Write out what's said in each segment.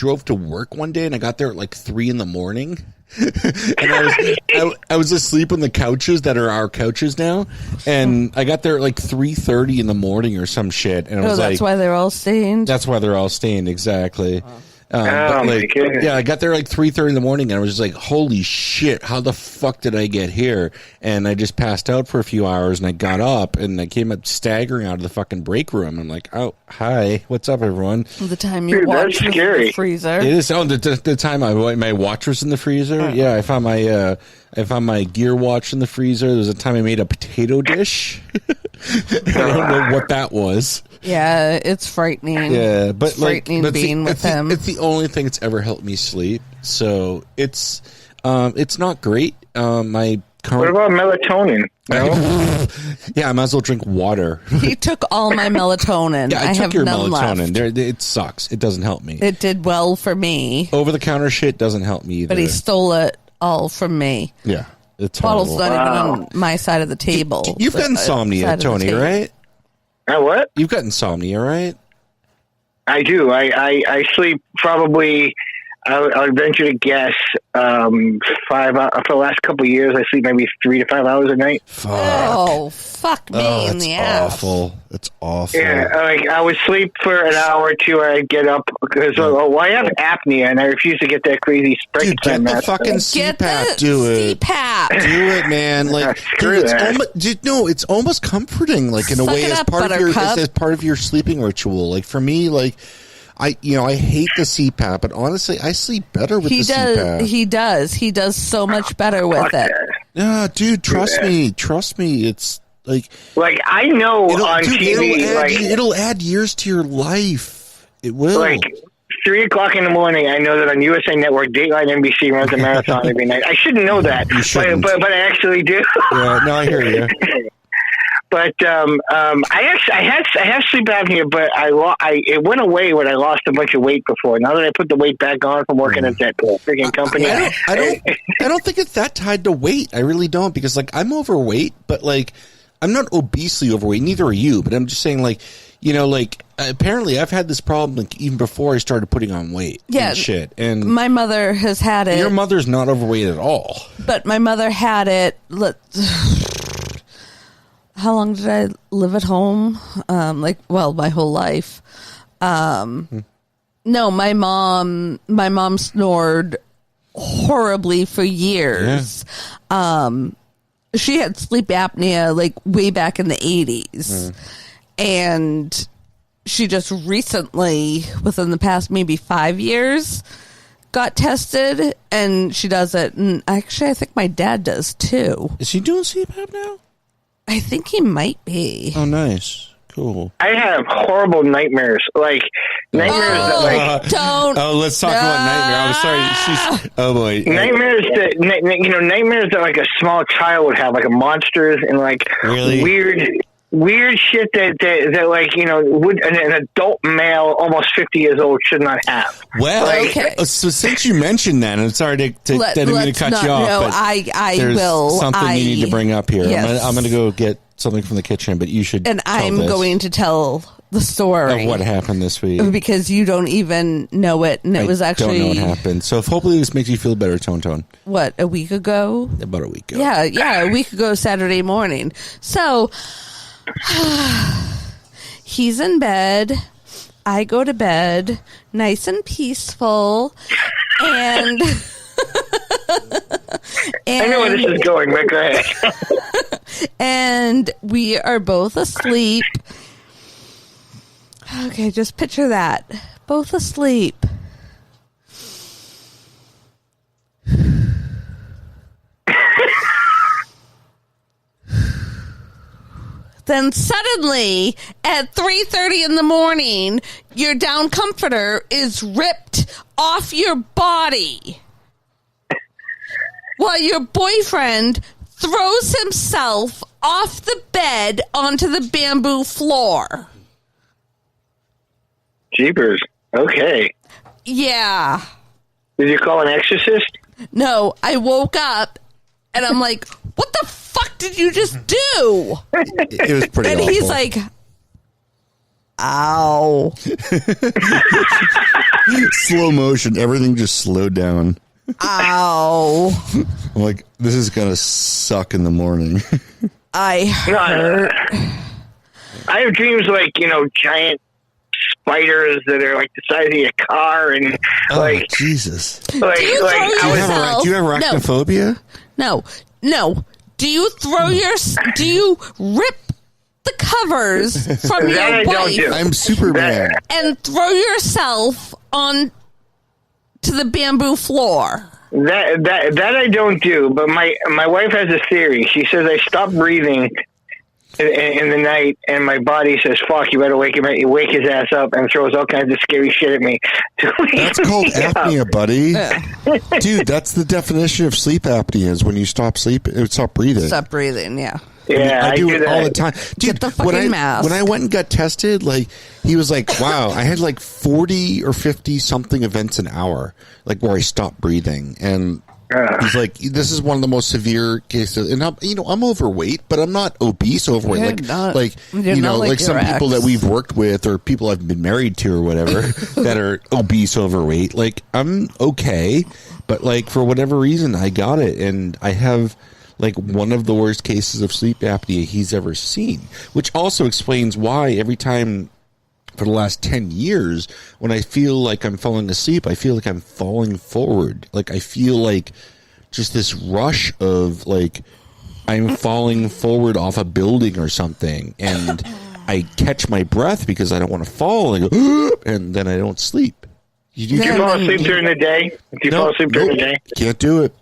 drove to work one day and I got there at like 3 a.m. and I was asleep on the couches that are our couches now, and I got there at like 3:30 in the morning or some shit, and I was that's why they're all stained. That's why they're all stained, exactly. My goodness. Yeah, I got there like 3:30 in the morning, and I was just like, "Holy shit! How the fuck did I get here?" And I just passed out for a few hours, and I got up, and I came up staggering out of the fucking break room. I'm like, "Oh, hi, what's up, everyone?" The time your watch was in the freezer. It is. Oh, the time my watch was in the freezer. Yeah, I found my gear watch in the freezer. There was a time I made a potato dish. I don't know what that was. Yeah, it's frightening. Yeah, but it's frightening being with him. It's the only thing that's ever helped me sleep. So it's not great. My current. What about melatonin? No? Yeah, I might as well drink water. He took all my melatonin. Yeah, I took have your none melatonin. left. It sucks. It doesn't help me. It did well for me. Over the counter shit doesn't help me either. But he stole it all from me. Yeah, it's bottle's horrible. not even on my side of the table. You've got insomnia, Tony, right? What? You've got insomnia, right? I do. I sleep probably. I'll venture to guess 5 hours. For the last couple of years, I sleep maybe 3 to 5 hours a night. Fuck. Oh, fuck me in the ass. Awful. It's awful. Yeah, like I would sleep for an hour or two, and I'd get up because I have apnea, and I refuse to get that crazy spread. Dude, get the fucking CPAP. Do it. CPAP. Do it, man. Like, dude, it's almost comforting. Like in a way, as part of your sleeping ritual. Like for me, like. I hate the CPAP, but honestly, I sleep better with the CPAP. He does so much better with it. Yeah, dude, trust me. It's like I know on TV, it'll add years to your life. It will. Like 3 o'clock in the morning, I know that on USA Network, Dateline NBC runs a marathon every night. I shouldn't know that, but I actually do. Yeah, no, I hear you. But I have sleep apnea, but it went away when I lost a bunch of weight before. Now that I put the weight back on from working at that freaking company, I don't think it's that tied to weight. I really don't, because like I'm overweight, but like I'm not obesely overweight. Neither are you. But I'm just saying, like, apparently I've had this problem like even before I started putting on weight. Yeah, and shit. And my mother has had it. Your mother's not overweight at all. But my mother had it. How long did I live at home? My whole life. No, my mom snored horribly for years. Yeah. She had sleep apnea like way back in the 80s. And she just recently, within the past maybe 5 years, got tested, and she does it. And actually, I think my dad does too. Is he doing CPAP now? I think he might be. Oh, nice. Cool. I have horrible nightmares. Like, nightmares that, don't. Oh, let's talk about nightmare. I'm sorry. Oh, boy. Nightmares that, like, a small child would have, like, monsters and, like, really? weird shit that like, would an adult male almost 50 years old should not have. Well, okay. So since you mentioned that, I'm sorry to cut you off. No, but I there's will. Something you need to bring up here. Yes. I'm going to go get something from the kitchen, but you should. And I'm going to tell the story of what happened this week, because you don't even know it, and it was actually don't know what happened. So hopefully this makes you feel better, Tone. What, a week ago? About a week ago. Yeah, a week ago Saturday morning. So. He's in bed. I go to bed, nice and peaceful, and I know where this is going, but go ahead. And we are both asleep. Okay, just picture that. Both asleep. Then suddenly, at 3:30 in the morning, your down comforter is ripped off your body while your boyfriend throws himself off the bed onto the bamboo floor. Jeepers. Okay. Yeah. Did you call an exorcist? No, I woke up and I'm like, what the fuck did you just do? It was pretty and awful. He's like, ow. Slow motion. Everything just slowed down. Ow. I'm like, this is going to suck in the morning. I hurt. I have dreams like, giant spiders that are like the size of your car and like Jesus. Like, Do you like throw I was, yourself- Do you have arachnophobia? No. Do you do you rip the covers from That I your don't wife do. I'm Superman. and throw yourself on to the bamboo floor? that I don't do, but my wife has a theory. She says I stop breathing in the night, and my body says, "Fuck, you better wake his ass up," and throws all kinds of scary shit at me. That's called apnea, buddy. Dude, that's the definition of sleep apnea is when you stop breathing. Stop breathing, yeah. Yeah, I do it that all the time. Dude, Get the fucking mask. When I went and got tested, like, he was like, wow, I had like 40 or 50 something events an hour, like where I stopped breathing. And he's like, this is one of the most severe cases. And I'm overweight, but I'm not obese overweight. You're not like some your people ex. that we've worked with or people I've been married to or whatever that are obese overweight. Like, I'm okay, but like for whatever reason, I got it. And I have like one of the worst cases of sleep apnea he's ever seen, which also explains why every time for the last 10 years, when I feel like I'm falling asleep, I feel like I'm falling forward. Like I feel like just this rush of like I'm falling forward off a building or something. And I catch my breath because I don't want to fall. And I go, and then I don't sleep. Do you fall asleep during the day? Fall asleep during the day? Can't do it.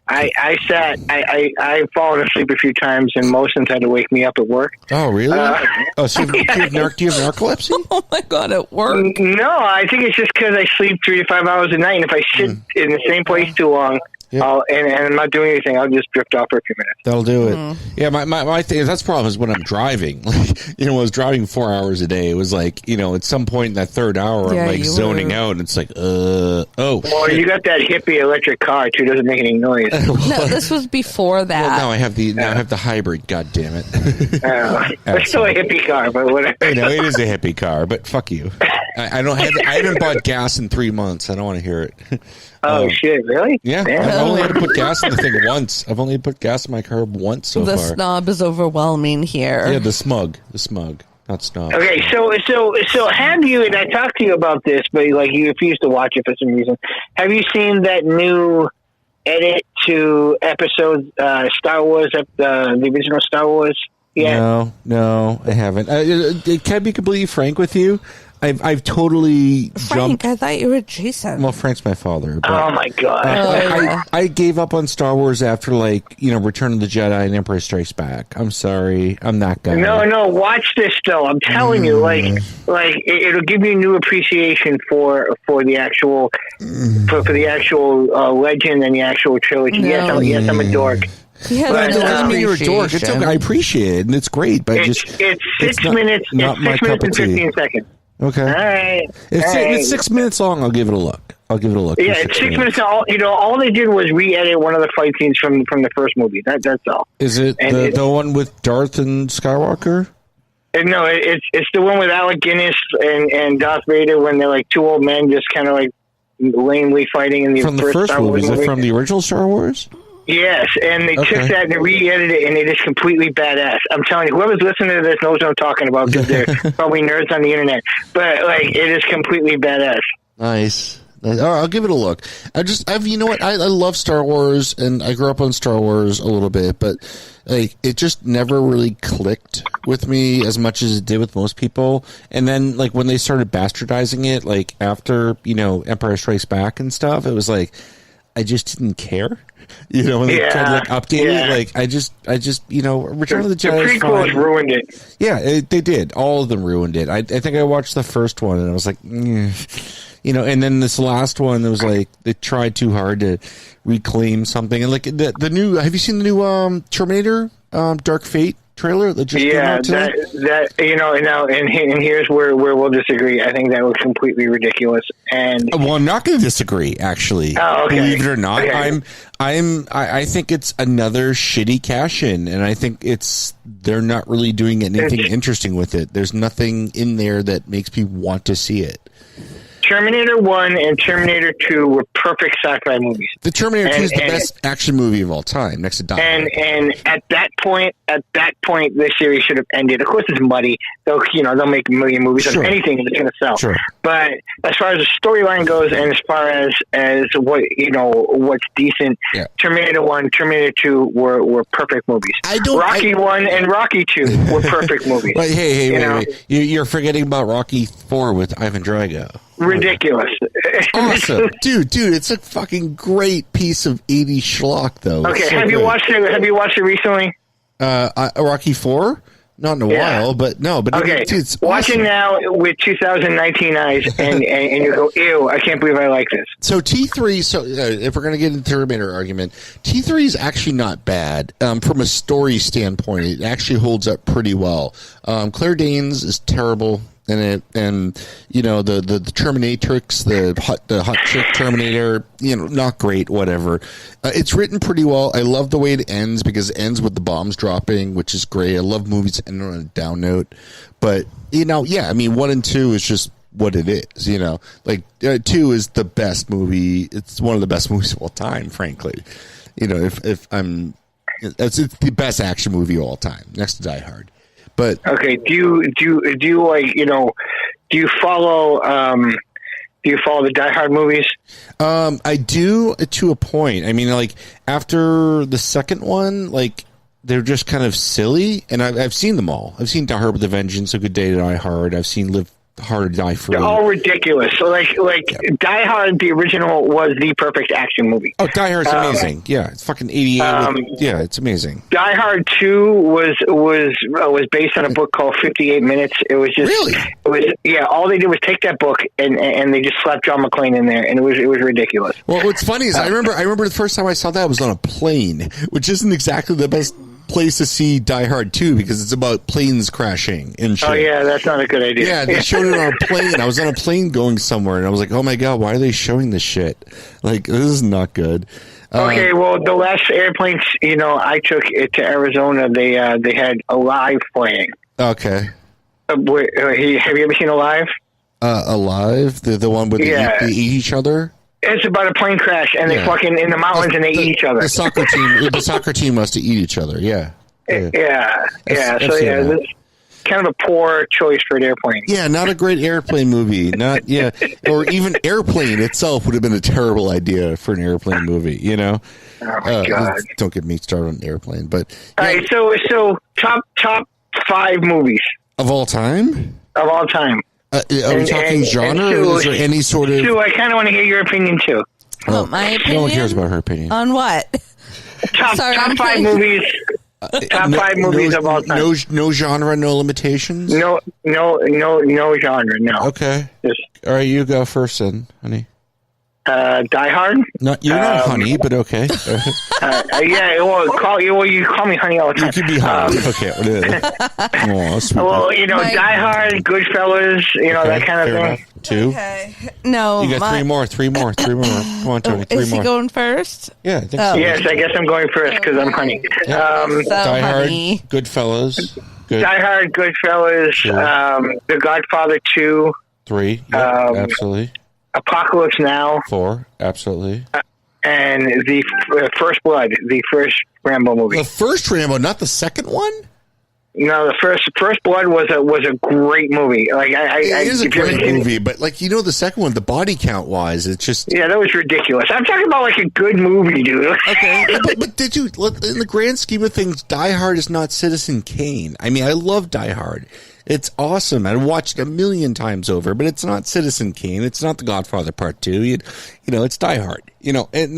I've fallen asleep a few times, and Motion's had to wake me up at work. Oh, really? So do you have narcolepsy? Oh my God, it worked. No, I think it's just because I sleep 3 to 5 hours a night, and if I sit in the same place too long, and I'm not doing anything, I'll just drift off for a few minutes. That'll do it. Yeah, my thing, that's the problem is when I'm driving. Like, when I was driving 4 hours a day, it was like, at some point in that third hour, I'm like zoning out, and it's like, Well, shit. you got that hippie electric car, too, doesn't make any noise. No, this was before that. Well, now I have the hybrid. God damn it! It's still a hippie car, but whatever. I know it is a hippie car, but fuck you. I haven't bought gas in 3 months. I don't want to hear it. Oh, shit, really? Yeah, Damn. I've only had to put gas in the thing once. I've only put gas in my car once so The far. snob is overwhelming here. Yeah, the smug, not snob. Okay, so have you, and I talked to you about this, but like you refused to watch it for some reason. Have you seen that new edit to episode Star Wars, the original Star Wars? Yeah. No, I haven't. Can I be completely frank with you? I've totally Frank, jumped. I thought you were Jason. Well, Frank's my father. But Oh my god. I gave up on Star Wars after Return of the Jedi and Empire Strikes Back. I'm sorry, I'm that guy. No, watch this though. I'm telling you, it'll give you new appreciation for the actual for the actual legend and the actual trilogy. No. Yes, I'm a dork. He has But, no It doesn't mean you're a dork. It's okay. I appreciate it, and it's great. But It's 6 minutes. Not It's my 6 cup minutes of and tea. 15 seconds. Okay. All right. It's 6 minutes long. I'll give it a look. Yeah, it's 6 minutes. All they did was re-edit one of the fight scenes from the first movie. That's all. Is it And the one with Darth and Skywalker? No, it's the one with Alec Guinness and Darth Vader when they're like two old men just kind of like lamely fighting in the From the first Star Wars movie? Is it from the original Star Wars? Yes, and they took that and re-edited it, and it is completely badass. I'm telling you, whoever's listening to this knows what I'm talking about because they're probably nerds on the internet. But it is completely badass. Nice. All right, I'll give it a look. You know what? I love Star Wars, and I grew up on Star Wars a little bit, but it just never really clicked with me as much as it did with most people. And then when they started bastardizing it, after Empire Strikes Back and stuff, it was I just didn't care. When they tried to update it, I just Return of the Jedi. The prequels ruined it. Yeah, they did. All of them ruined it. I think I watched the first one and I was like, and then this last one, it was they tried too hard to reclaim something. And the new, have you seen the new Terminator Dark Fate trailer that just came out today? And here's where we'll disagree. I think that was completely ridiculous. And well, I'm not going to disagree. Actually, believe it or not, Okay. I think it's another shitty cash in, and I think they're not really doing anything interesting with it. There's nothing in there that makes me want to see it. Terminator 1 and Terminator 2 were perfect sci-fi movies. The Terminator 2 is the best action movie of all time, next to Die Hard. And at that point, the series should have ended. Of course, it's muddy. They'll make a million movies of anything that's going to sell. Sure. But as far as the storyline goes, and as far as what's decent, Terminator 1, Terminator 2 were perfect movies. Rocky 1 and Rocky 2 were perfect movies. But wait. You're forgetting about Rocky 4 with Ivan Drago. Ridiculous. Awesome. Dude, it's a fucking great piece of 80s schlock, though. Okay, have you watched it recently? Rocky 4? Not in a while, but no. But okay, it's watch awesome. it now with 2019 eyes, and you go, ew, I can't believe I like this. So T3, if we're going to get into the Terminator argument, T3 is actually not bad from a story standpoint. It actually holds up pretty well. Claire Danes is terrible in it, and the Terminatrix, the hot chick Terminator, not great, whatever. It's written pretty well. I love the way it ends because it ends with the bombs dropping, which is great. I love movies that end on a down note, but 1 and 2 is just what it is. 2 is the best movie. It's one of the best movies of all time, frankly. It's the best action movie of all time, next to Die Hard. But okay, do you like do you follow the Die Hard movies? I do to a point. I mean, like after the second one, like they're just kind of silly, and I've seen them all. I've seen Die Hard with a Vengeance, A Good Day to Die Hard. I've seen Live Hard or Die Free. They're all ridiculous. So like Die Hard, the original, was the perfect action movie. Oh, Die Hard's amazing. Yeah, it's fucking 88. Yeah, it's amazing. Die Hard 2 was based on a book called 58 Minutes. It was just really. It was all they did was take that book and they just slapped John McClane in there, and it was ridiculous. Well, what's funny is I remember the first time I saw that was on a plane, which isn't exactly the best place to see Die Hard 2 because it's about planes crashing and shit. Oh yeah, that's not a good idea. Yeah, they showed it on a plane. I was on a plane going somewhere, and I was like, "Oh my god, why are they showing this shit? Like, this is not good." Okay, well, the last airplane, I took it to Arizona. They had Alive playing. Okay. Have you ever seen Alive? Alive, the one where they eat each other. It's about a plane crash, and they fucking in the mountains, and they eat each other. The soccer team must eat each other. Yeah. So it's kind of a poor choice for an airplane. Yeah, not a great airplane movie. Or even Airplane itself would have been a terrible idea for an airplane movie. Oh my god! Don't get me started on Airplane, but all right. So top 5 movies of all time. Of all time. Are we talking genre, or is there any sort of... Sue, I kind of want to hear your opinion, too. Oh, my opinion? No one cares about her opinion. On what? Top 5 movies. Top 5 movies of all time. No genre, no limitations? No genre, no. Okay. All right, you go first then, honey. Die Hard. You're not honey, but okay. You call me honey all the time. You could be honey. Okay. Die Hard, Goodfellas, that kind of thing. 2. Okay. No. You got 3 more. Come on, Tony. 3 more. Is he going first? Yeah, I think so. Yes, I guess I'm going first because I'm honey. Die Hard, Goodfellas. Good. Die Hard, Goodfellas, The Godfather 2. 3, absolutely. Apocalypse Now. 4, absolutely. And the First Blood, the first Rambo movie. The first Rambo, not the second one? No, the First Blood was a great movie. It is a great movie, but the second one, the body count wise, it's just that was ridiculous. I'm talking about a good movie, dude. Okay, but did you? In the grand scheme of things, Die Hard is not Citizen Kane. I mean, I love Die Hard. It's awesome. I watched it a million times over, but it's not Citizen Kane. It's not The Godfather Part 2. It's Die Hard. And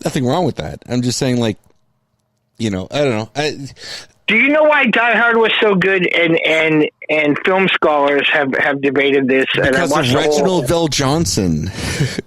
nothing wrong with that. I'm just saying, I don't know. Do you know why Die Hard was so good? And film scholars have debated this. Because of Reginald Vell Johnson.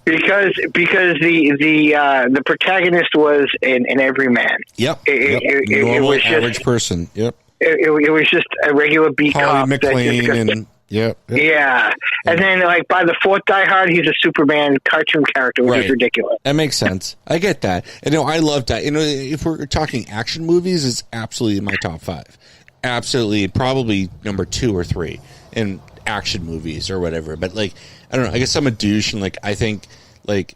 because the protagonist was an everyman. Yep. It was just average person. Yep. It was just a regular beat cop. McClane and yep. Yeah. And then by the 4th Die Hard, he's a Superman cartoon character, which is ridiculous. That makes sense. I get that. And I love that. If we're talking action movies, it's absolutely in my top 5. Absolutely, probably number 2 or 3. And action movies or whatever. But like, I don't know. I guess I'm a douche, and like I think like